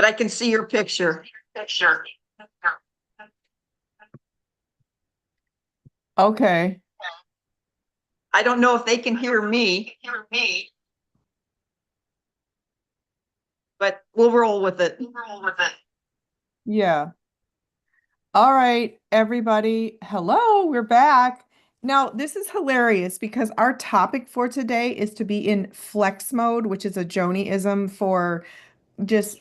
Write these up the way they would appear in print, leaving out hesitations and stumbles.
but I can see your picture. Okay. I don't know if they can hear me, but we'll roll with it. Yeah. All right, everybody. Hello, we're back. Now, this is hilarious because our topic for today is to be in flex mode, which is a Joanie-ism for just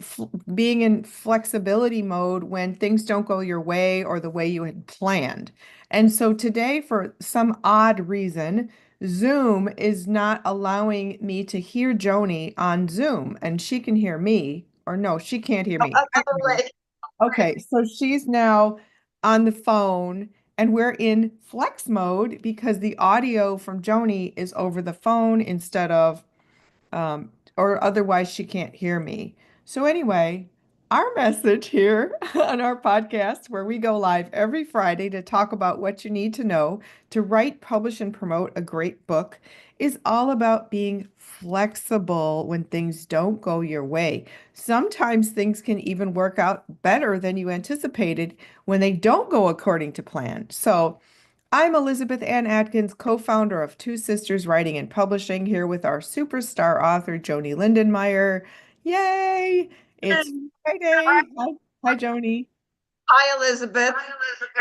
being in flexibility mode when things don't go your way or the way you had planned. And so today, for some odd reason, Zoom is not allowing me to hear Joanie on Zoom, and she can hear me. Or no, she can't hear me. Other way. Okay, so she's now on the phone and we're in flex mode because the audio from Joanie is over the phone instead of or otherwise she can't hear me. So anyway, our message here on our podcast, where we go live every Friday to talk about what you need to know to write, publish, and promote a great book, is all about being flexible when things don't go your way. Sometimes things can even work out better than you anticipated when they don't go according to plan. So I'm Elizabeth Ann Atkins, co-founder of Two Sisters Writing and Publishing, here with our superstar author, Joanie Lindenmeyer. Yay! It's Friday. Hi, Joanie. Hi, Elizabeth.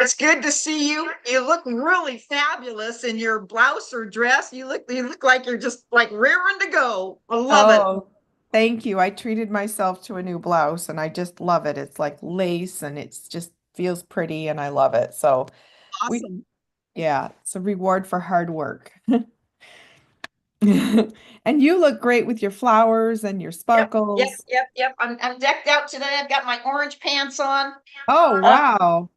It's good to see you. You look really fabulous in your blouse or dress. You look like you're just like raring to go. I love it. Oh, thank you. I treated myself to a new blouse and I just love it. It's like lace and it's just feels pretty and I love it. So we, Awesome. yeah, it's a reward for hard work. And you look great with your flowers and your Yep. sparkles. I'm decked out today. I've got my orange pants on. Oh, Uh, wow.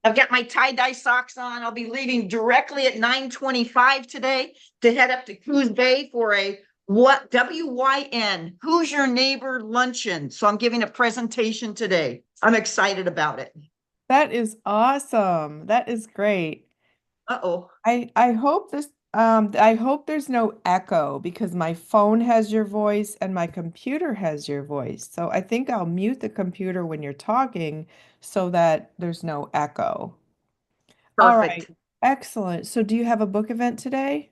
I've got my tie-dye socks on. I'll be leaving directly at 9:25 today to head up to Coos Bay for a WYN, Who's Your Neighbor luncheon. So I'm giving a presentation today. I'm excited about it. That is awesome. That is great. Uh-oh. I hope this I hope there's no echo because my phone has your voice and my computer has your voice. So I think I'll mute the computer when you're talking so that there's no echo. All right. Perfect. Excellent. So do you have a book event today?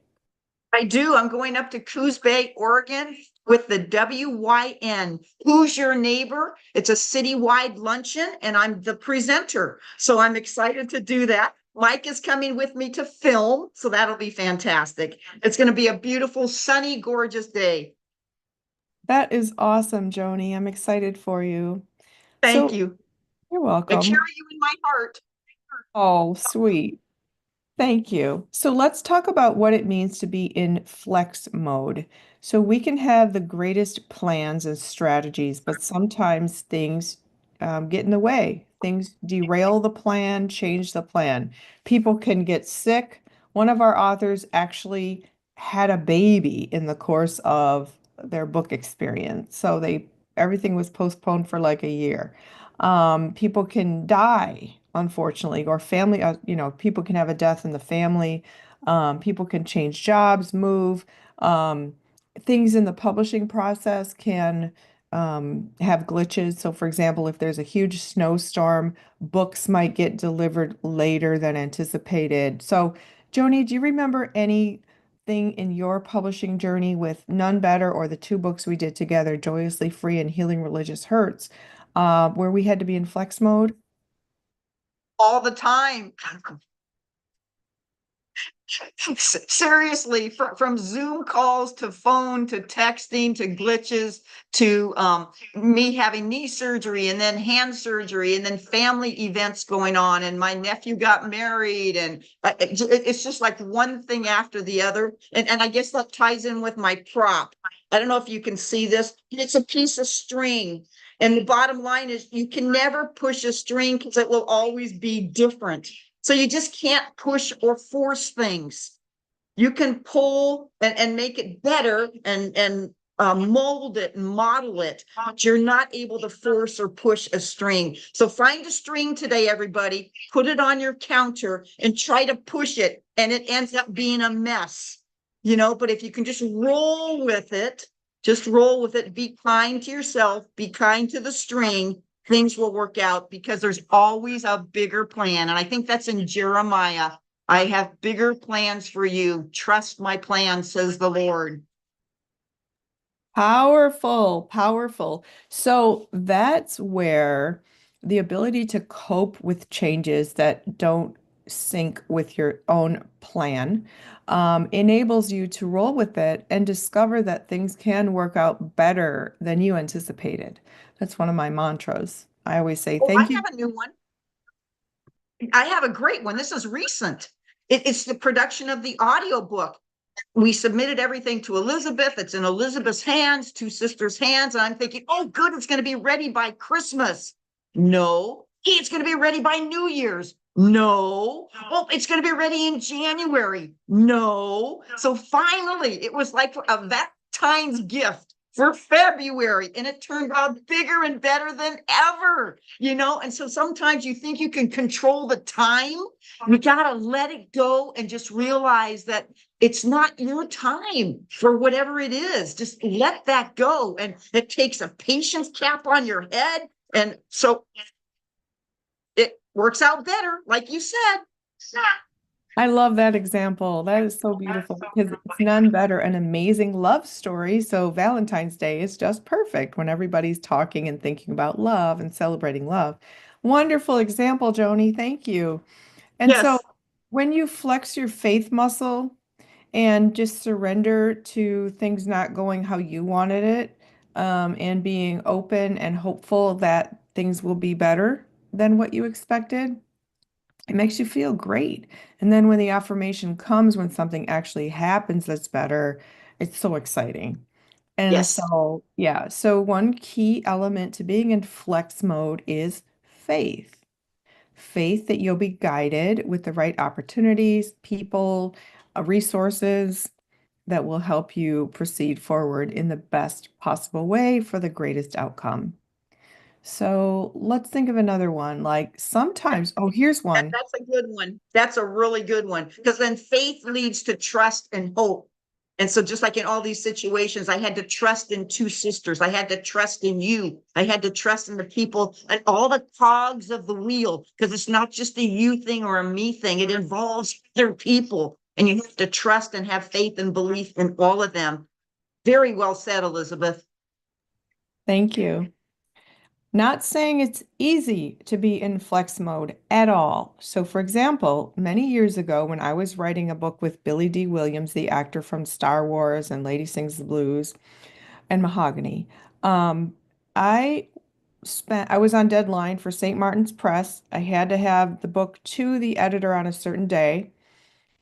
I do. I'm going up to Coos Bay, Oregon with the WYN. Who's Your Neighbor? It's a citywide luncheon, and I'm the presenter. So I'm excited to do that. Mike is coming with me to film, so that'll be fantastic. It's going to be a beautiful, sunny, gorgeous day. That is awesome, Joni. I'm excited for you. Thank So you. you're I carry welcome. you in my heart. Oh, sweet. Thank you. So let's talk about what it means to be in flex mode. So we can have the greatest plans and strategies, but sometimes things get in the way. Things derail the plan, change the plan. People can get sick. One of our authors actually had a baby in the course of their book experience. So everything was postponed for like a year. People can die, unfortunately, or family, people can have a death in the family. People can change jobs, move. Um, Things in the publishing process can have glitches. So, for example, if there's a huge snowstorm, books might get delivered later than anticipated. So, Joni, do you remember anything in your publishing journey with None Better or the two books we did together, Joyously Free and Healing Religious Hurts? Where we had to be in flex mode. All the time. Seriously, from Zoom calls to phone to texting to glitches to me having knee surgery and then hand surgery and then family events going on and my nephew got married and it's just like one thing after the other. And I guess that ties in with my prop. I don't know if you can see this. It's a piece of string. And the bottom line is you can never push a string because it will always be different. So you just can't push or force things. You can pull and make it better and mold it and model it, but you're not able to force or push a string. So find a string today, everybody, put it on your counter and try to push it, and it ends up being a mess, but if you can just roll with it, Just roll with it. Be kind to yourself. Be kind to the string. Things will work out because there's always a bigger plan. And I think that's in Jeremiah. I have bigger plans for you. Trust my plan, says the Lord. Powerful, powerful. So that's where the ability to cope with changes that don't sync with your own plan enables you to roll with it and discover that things can work out better than you anticipated. That's one of my mantras. I always say, Oh, I thank you. have a new one. I have a great one. This is recent. It's the production of the audiobook. We submitted everything to Elizabeth. It's in Elizabeth's hands, two sisters' hands. And I'm thinking, oh, good, it's going to be ready by Christmas. No. Hey, it's going to be ready by New Year's. No. Oh, it's going to be ready in January. No. So finally, it was like a Valentine's gift for February, and it turned out bigger and better than ever, And so sometimes you think you can control the time. You got to let it go and just realize that it's not your time for whatever it is. Just let that go. And it takes a patience cap on your head. And so it works out better, like you said. I love that example. That is so beautiful because it's none better an amazing love story. So Valentine's Day is just perfect when everybody's talking and thinking about love and celebrating love. Wonderful example, Joni. Thank you. And so Yes. when you flex your faith muscle and just surrender to things not going how you wanted it, and being open and hopeful that things will be better than what you expected, it makes you feel great. And then when the affirmation comes, when something actually happens that's better, it's so exciting. And Yes. so, yeah, so one key element to being in flex mode is faith. Faith that you'll be guided with the right opportunities, people, resources that will help you proceed forward in the best possible way for the greatest outcome. So let's think of another one. Like sometimes, oh, here's one. That's a good one. That's a really good one because then faith leads to trust and hope. And so, just like in all these situations, I had to trust in two sisters. I had to trust in you. I had to trust in the people and all the cogs of the wheel because it's not just a you thing or a me thing. It involves other people. And you have to trust and have faith and belief in all of them. Very well said, Elizabeth. Thank you. Not saying it's easy to be in flex mode at all. So, for example, many years ago, when I was writing a book with Billy D. Williams, the actor from Star Wars and Lady Sings the Blues and Mahogany, um, I I was on deadline for St. Martin's Press. I had to have the book to the editor on a certain day.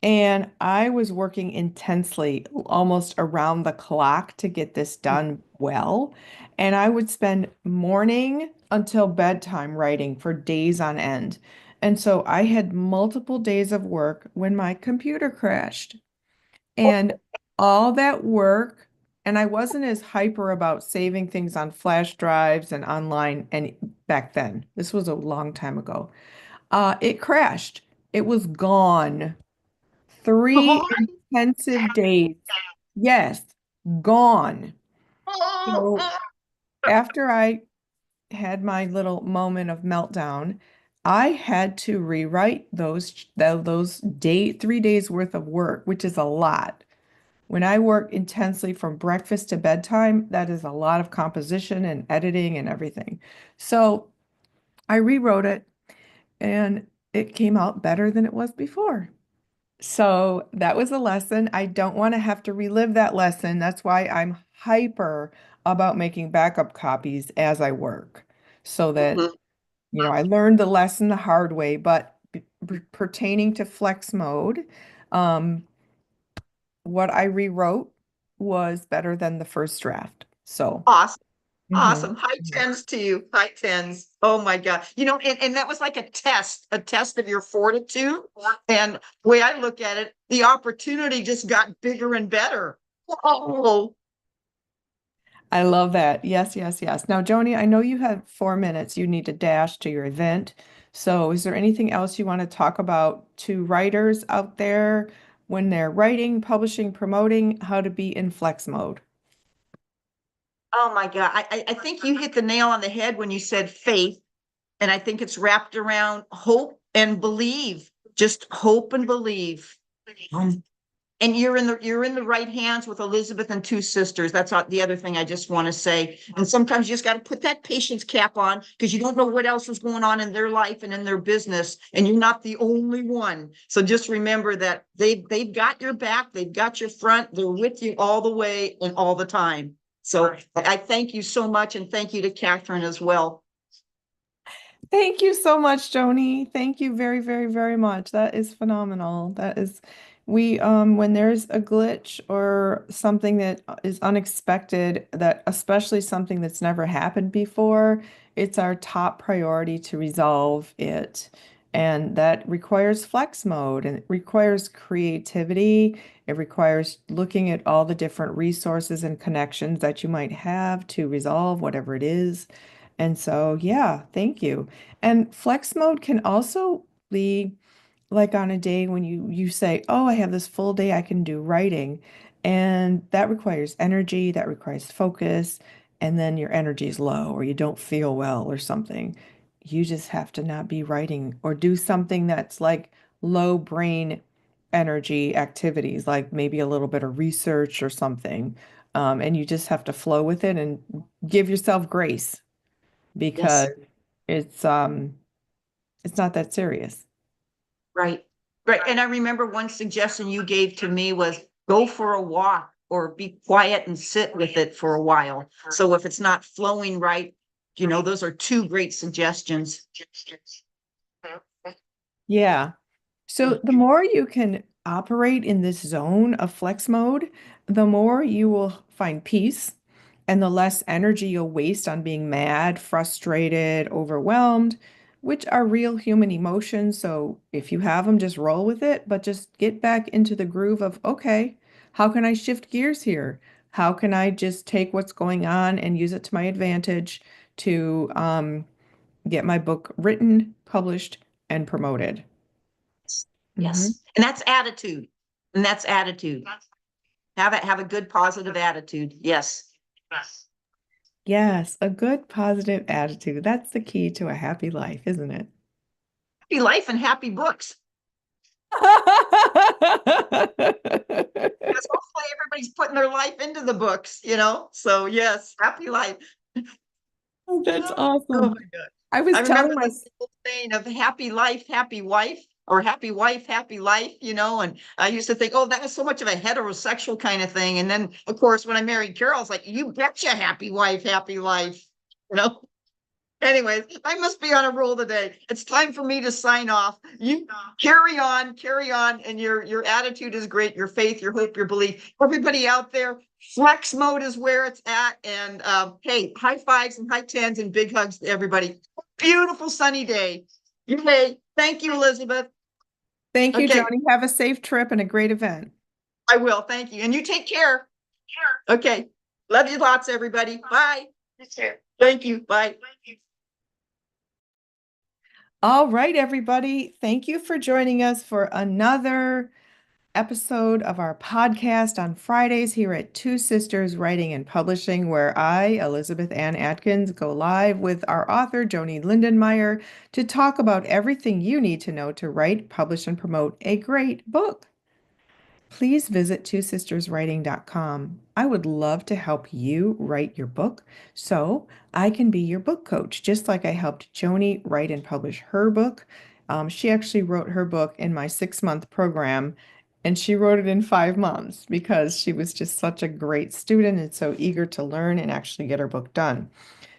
And I was working intensely, almost around the clock to get this done well. And I would spend morning until bedtime writing for days on end. And so I had multiple days of work when my computer crashed. And all that work, and I wasn't as hyper about saving things on flash drives and online and back then. This was a long time ago. It crashed. It was gone. Three intensive days. Yes, gone. So after I had my little moment of meltdown, I had to rewrite those 3 days worth of work, which is a lot. When I work intensely from breakfast to bedtime, that is a lot of composition and editing and everything. So I rewrote it and it came out better than it was before. So that was a lesson. I don't want to have to relive that lesson. That's why I'm hyper about making backup copies as I work so that, Mhm. I learned the lesson the hard way, but pertaining to flex mode, um, what I rewrote was better than the first draft. So, Awesome. mhm. Awesome. High tens to you. High tens. Oh my God. And that was like a test of your fortitude. And the way I look at it, the opportunity just got bigger and better. Oh, I love that. Yes, yes, yes. Now, Joni, I know you have 4 minutes. You need to dash to your event. So, is there anything else you want to talk about to writers out there when they're writing, publishing, promoting, how to be in flex mode? Oh my God. I think you hit the nail on the head when you said faith. And I think it's wrapped around hope and believe. Just hope and believe. Um, And you're in the right hands with Elizabeth and two sisters. That's the other thing I just want to say. And sometimes you just got to put that patience cap on because you don't know what else is going on in their life and in their business. And you're not the only one. So just remember that they've got your back, they've got your front, they're with you all the way and all the time. So I thank you so much, and thank you to Catherine as well. Thank you so much, Joni. Thank you very, very, very much. That is phenomenal. That is, when there's a glitch or something that is unexpected, that especially something that's never happened before, it's our top priority to resolve it. And that requires flex mode, and it requires creativity. It requires looking at all the different resources and connections that you might have to resolve whatever it is. And so, yeah, thank you. And flex mode can also be like on a day when you say, "Oh, I have this full day I can do writing." And that requires energy, that requires focus, and then your energy is low or you don't feel well or something. You just have to not be writing or do something that's like low brain energy activities, like maybe a little bit of research or something. And you just have to flow with it and give yourself grace because Yes, it's um it's not that serious. right. Right. And I remember one suggestion you gave to me was go for a walk or be quiet and sit with it for a while. So if it's not flowing right, those are two great suggestions. Yeah. So the more you can operate in this zone of flex mode, the more you will find peace and the less energy you'll waste on being mad, frustrated, overwhelmed, which are real human emotions. So if you have them, just roll with it, but just get back into the groove of, okay, how can I shift gears here? How can I just take what's going on and use it to my advantage to get my book written, published, and promoted? Mhm. Yes. And that's attitude. And that's attitude. Have a good positive attitude. Yes. Yes, a good positive attitude. That's the key to a happy life, isn't it? Happy life and happy books. Because hopefully everybody's putting their life into the books. So yes, happy life. That's Oh awesome. my God. I I was remember telling my, the old saying of happy life, happy wife, or happy wife, happy life. And I used to think, oh, that was so much of a heterosexual kind of thing. And then, of course, when I married Carol, it's like, you betcha, happy wife, happy life. You know? Anyways, I must be on a roll today. It's time for me to sign off. You carry on, and your attitude is great. Your faith, your hope, your belief. Everybody out there, flex mode is where it's at. And hey, high fives and high tens and big hugs to everybody. Beautiful sunny day. Yay! Thank you, Elizabeth. thank you, Okay, Joni. Have a safe trip and a great event. I will. Thank you, and you take care. Sure. Okay, love you lots, everybody. Bye. You too. Thank you. Bye. All right, everybody. Thank you for joining us for another episode of our podcast on Fridays here at Two Sisters Writing and Publishing, where I, Elizabeth Ann Atkins, go live with our author, Joanie Lindenmeyer, to talk about everything you need to know to write, publish, and promote a great book. Please visit twosisterswriting.com. I would love to help you write your book so I can be your book coach, just like I helped Joni write and publish her book. She actually wrote her book in my 6-month program, and she wrote it in 5 months because she was just such a great student and so eager to learn and actually get her book done.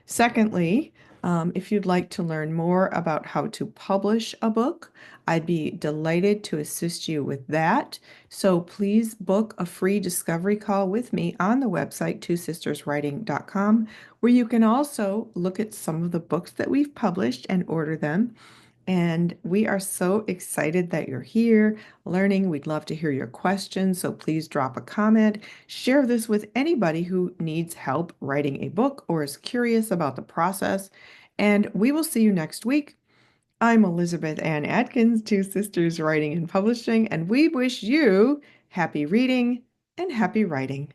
Secondly, if you'd like to learn more about how to publish a book, I'd be delighted to assist you with that. So please book a free discovery call with me on the website, twosisterswriting.com, where you can also look at some of the books that we've published and order them. And we are so excited that you're here learning. We'd love to hear your questions. So please drop a comment. Share this with anybody who needs help writing a book or is curious about the process. And we will see you next week. I'm Elizabeth Ann Atkins, Two Sisters Writing and Publishing, and we wish you happy reading and happy writing.